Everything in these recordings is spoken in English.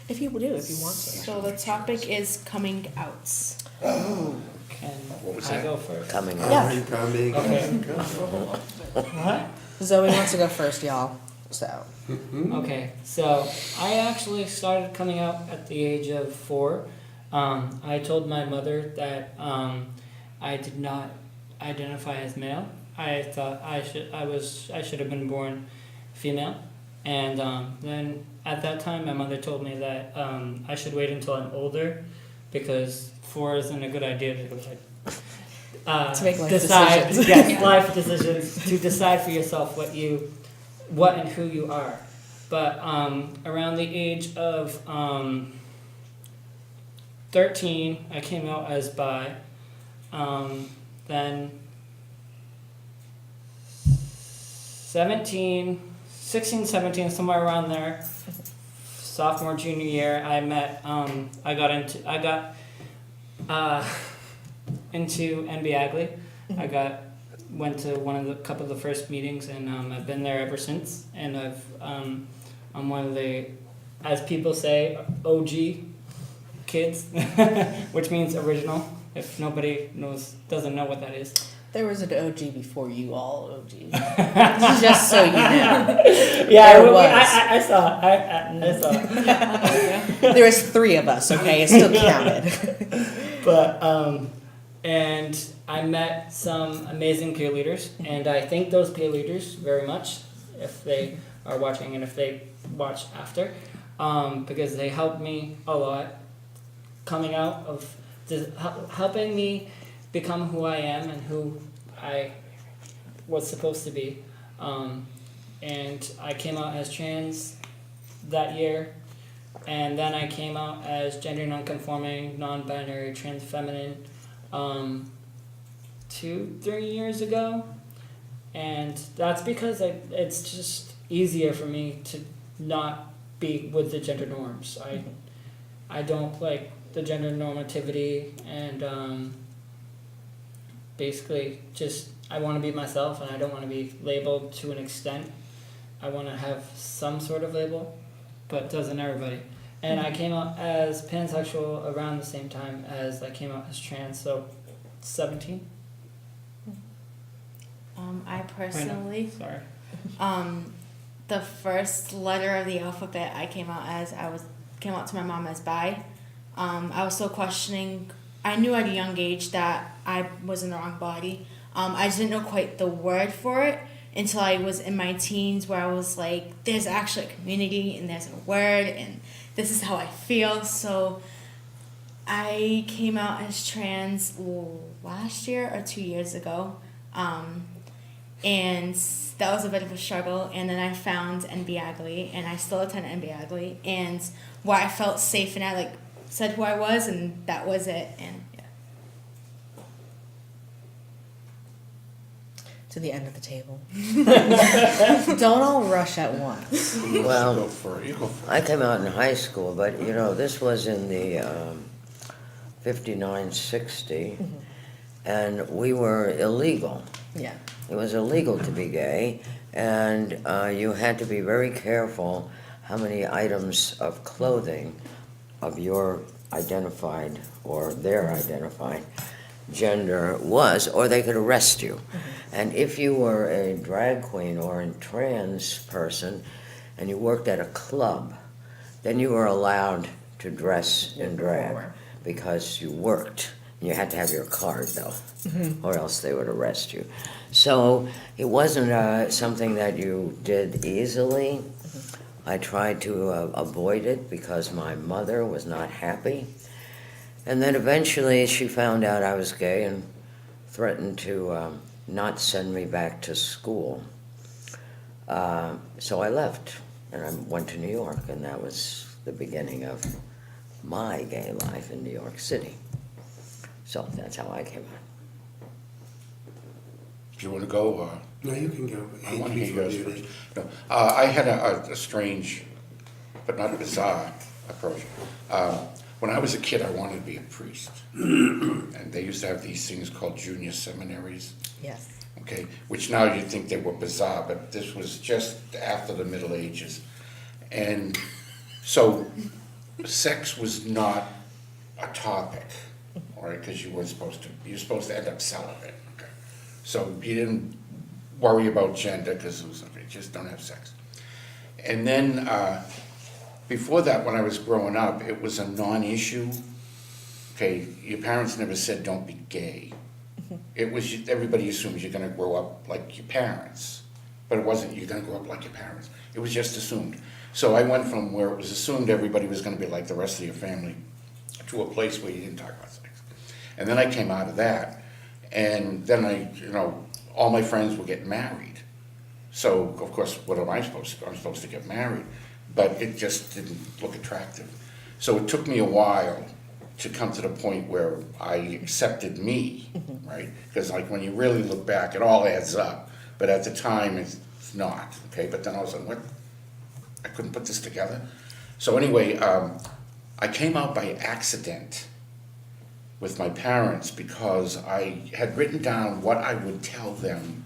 If you want to. So the topic is coming outs. Can What was I that? go first? Coming Yeah. out. Okay. What? Zoe wants to go first, y'all. So. Okay, so I actually started coming out at the age of 4. I told my mother that I did not identify as male. I thought I should have been born female, and then at that time my mother told me that I should wait until I'm older, because 4 isn't a good idea to To make life decide, decisions. yes, life decisions, to decide for yourself what and who you are. But around the age of 13, I came out as bi. Then 16, 17, somewhere around there, sophomore, junior year, I met, I got into NB Agley. Went to couple of the first meetings, and I've been there ever since. And I'm one of the, as people say, OG kids, which means original. If nobody doesn't know what that is. There was an OG before you all OG. Just so you know. Yeah, There was. I saw. I saw. There was 3 of us, okay? It still counted. But and I met some amazing peer leaders, and I thank those peer leaders very much if they are watching and if they watch after, because they helped me a lot coming out of helping me become who I am and who I was supposed to be. And I came out as trans that year, and then I came out as gender nonconforming, non-binary, trans feminine 2-3 years ago. And that's because it's just easier for me to not be with the gender norms. I don't like the gender normativity, and basically just I want to be myself, and I don't want to be labeled to an extent. I want to have some sort of label, but doesn't everybody. And I came out as pansexual around the same time as I came out as trans, so 17. I personally, Sorry. the first letter of the alphabet I came out as, came out to my mom as bi. I was still questioning. I knew at a young age that I was in the wrong body. I just didn't know quite the word for it until I was in my teens, where I was like, there's actually a community and there's a word and this is how I feel. So I came out as trans last year or 2 years ago. And that was a bit of a struggle. And then I found NB Agley, and I still attend NB Agley. And where I felt safe, and I said who I was, and that was it. And yeah. To the end of the table. Don't all rush at once. Well, You go for it. I came out in high school, but this was in the 59-60, and we were illegal. Yeah. It was illegal to be gay, and you had to be very careful how many items of clothing of your identified or their identified gender was, or they could arrest you. And if you were a drag queen or a trans person and you worked at a club, then you were allowed to dress in drag because you worked. You had to have your card, though, or else they would arrest you. So it wasn't something that you did easily. I tried to avoid it because my mother was not happy. And then eventually she found out I was gay and threatened to not send me back to school. So I left, and I went to New York, and that was the beginning of my gay life in New York City. So that's how I came out. Do you want to go? No, you can go. I want to hear yours first. No, I had a strange, but not bizarre, approach. When I was a kid, I wanted to be a priest. And they used to have these things called junior seminaries. Yes. Okay, which now you'd think they were bizarre, but this was just after the Middle Ages. And so sex was not a topic, all right, because you're supposed to end up celibate, okay? So you didn't worry about gender, because it was, okay, just don't have sex. And then, before that, when I was growing up, it was a non-issue. Okay, your parents never said, don't be gay. It was, everybody assumes you're gonna grow up like your parents, but it wasn't, you're gonna grow up like your parents. It was just assumed. So I went from where it was assumed everybody was gonna be like the rest of your family to a place where you didn't talk about sex. And then I came out of that, and then all my friends were getting married. So, of course, what am I supposed to do? I'm supposed to get married, but it just didn't look attractive. So it took me a while to come to the point where I accepted me, right? Because like when you really look back, it all adds up, but at the time it's not, okay? But then I was like, what? I couldn't put this together. So anyway, I came out by accident with my parents because I had written down what I would tell them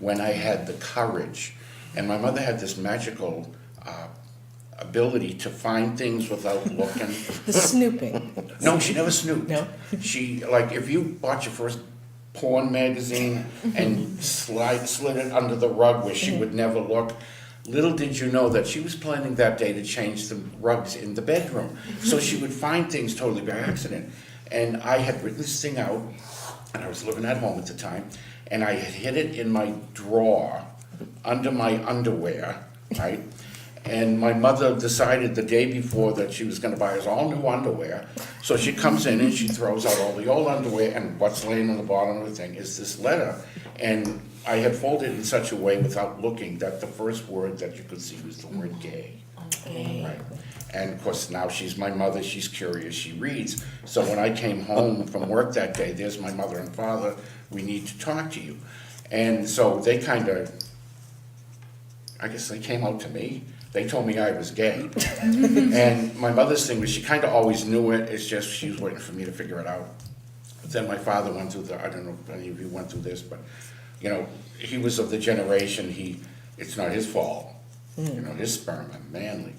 when I had the courage. And my mother had this magical ability to find things without looking. The snooping. No, she never snooped. No? She, like, if you bought your first porn magazine and slid it under the rug where she would never look, little did you know that she was planning that day to change the rugs in the bedroom. So she would find things totally by accident. And I had written this thing out, and I was living at home at the time, and I had hid it in my drawer under my underwear, right? And my mother decided the day before that she was gonna buy us all new underwear. So she comes in and she throws out all the old underwear, and what's laying on the bottom of the thing is this letter. And I had folded it in such a way without looking that the first word that you could see was the word gay. Okay. Right. And of course, now she's my mother, she's curious, she reads. So when I came home from work that day, there's my mother and father, we need to talk to you. And so they I guess they came out to me. They told me I was gay. And my mother's thing was she kind of always knew it, it's just she was waiting for me to figure it out. But then my father went through I don't know if any of you went through this, but, he was of the generation, it's not his fault. His sperm and manly.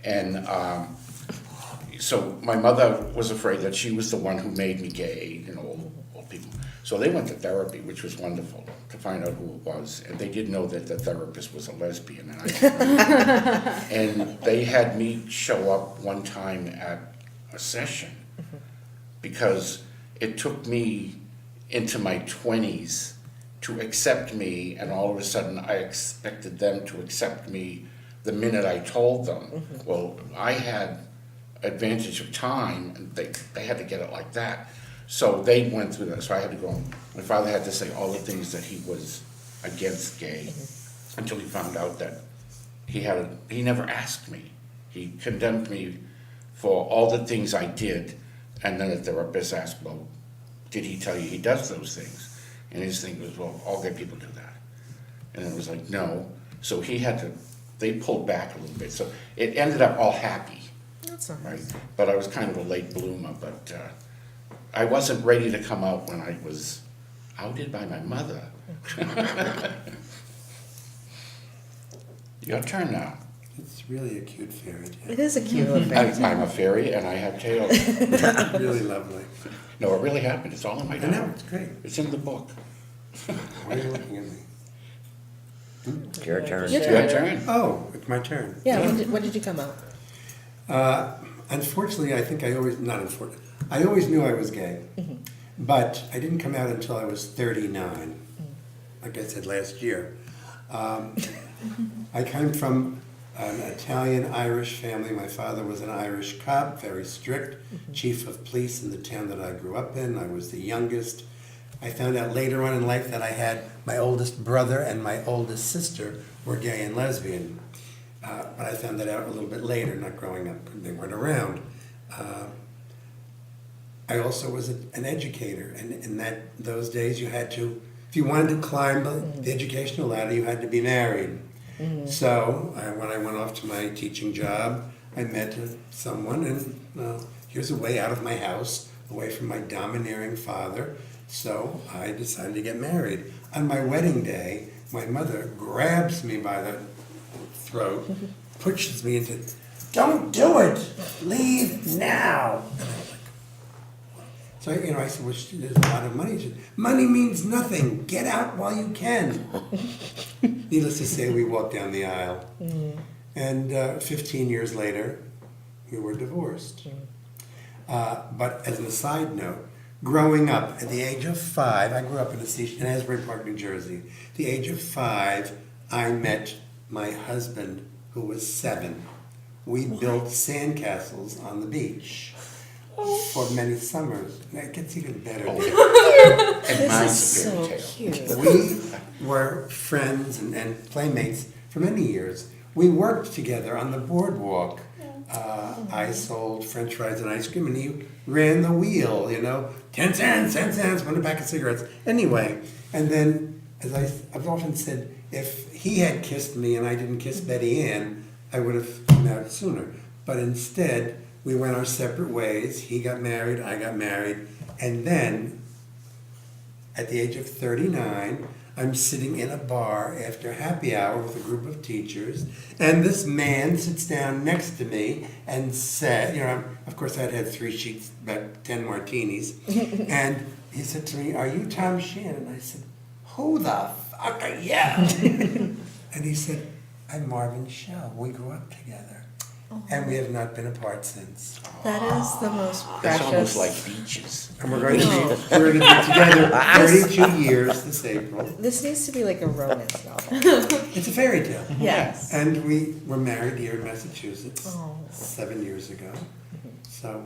And so my mother was afraid that she was the one who made me gay, old people. So they went to therapy, which was wonderful, to find out who it was. And they didn't know that the therapist was a lesbian, and I didn't. And they had me show up one time at a session because it took me into my 20s to accept me, and all of a sudden I expected them to accept me the minute I told them. Well, I had advantage of time, and they had to get it like that. So they went through that, so I had to go, my father had to say all the things that he was against gay, until he found out that he never asked me. He condemned me for all the things I did, and then the therapist asked, well, did he tell you he does those things? And his thing was, well, all gay people do that. And it was like, no. So they pulled back a little bit. So it ended up all happy, That's not right? But I was kind of a late bloomer, but I wasn't ready to come out when I was outed by my mother. Your turn now. It's really a cute fairy tale. It is a cute little fairy tale. I'm a fairy and I have tails. Really lovely. No, it really happened. It's all in my I know, diary. it's great. It's in the book. Why are you looking at me? It's your turn. Your Your turn. Oh, it's my turn. Yeah, when did you come out? Unfortunately, I always knew I was gay, but I didn't come out until I was 39, like I said last year. I came from an Italian-Irish family. My father was an Irish cop, very strict, chief of police in the town that I grew up in. I was the youngest. I found out later on in life that I had my oldest brother and my oldest sister were gay and lesbian. But I found that out a little bit later, not growing up, they weren't around. I also was an educator, and in those days you had to, if you wanted to climb the educational ladder, you had to be married. So when I went off to my teaching job, I met someone, and here's a way out of my house, away from my domineering father. So I decided to get married. On my wedding day, my mother grabs me by the throat, pushes me into don't do it. Leave now. So, I said, well, there's a lot of money. She said, money means nothing. Get out while you can. Needless to say, we walked down the aisle. And 15 years later, we were divorced. But as an aside note, growing up at the age of 5, I grew up in Asbury Park, New Jersey. At the age of 5, I met my husband, who was 7. We built sandcastles on the beach for many summers. And it gets even better. And This mine's is a so fairy tale. cute. We were friends and playmates for many years. We worked together on the boardwalk. I sold French fries and ice cream, and he ran the wheel, 10 cents, 10 cents, want a pack of cigarettes. Anyway, and then, as I've often said, if he had kissed me and I didn't kiss Betty Ann, I would have come out sooner. But instead, we went our separate ways. He got married, I got married, and then, at the age of 39, I'm sitting in a bar after happy hour with a group of teachers, and this man sits down next to me and said, of course I'd had 3 sheets, about 10 martinis, and he said to me, "Are you Tom Sheehan?" And I said, "Who the fuck are you?" And he said, "I'm Marvin Shell. We grew up together." And we have not been apart since. That is the most It's almost precious. like beaches. And we're going to be together 32 years this April. This needs to be like a romance novel. It's a fairy tale. Yes. And we were married here in Massachusetts Oh. 7 years ago. So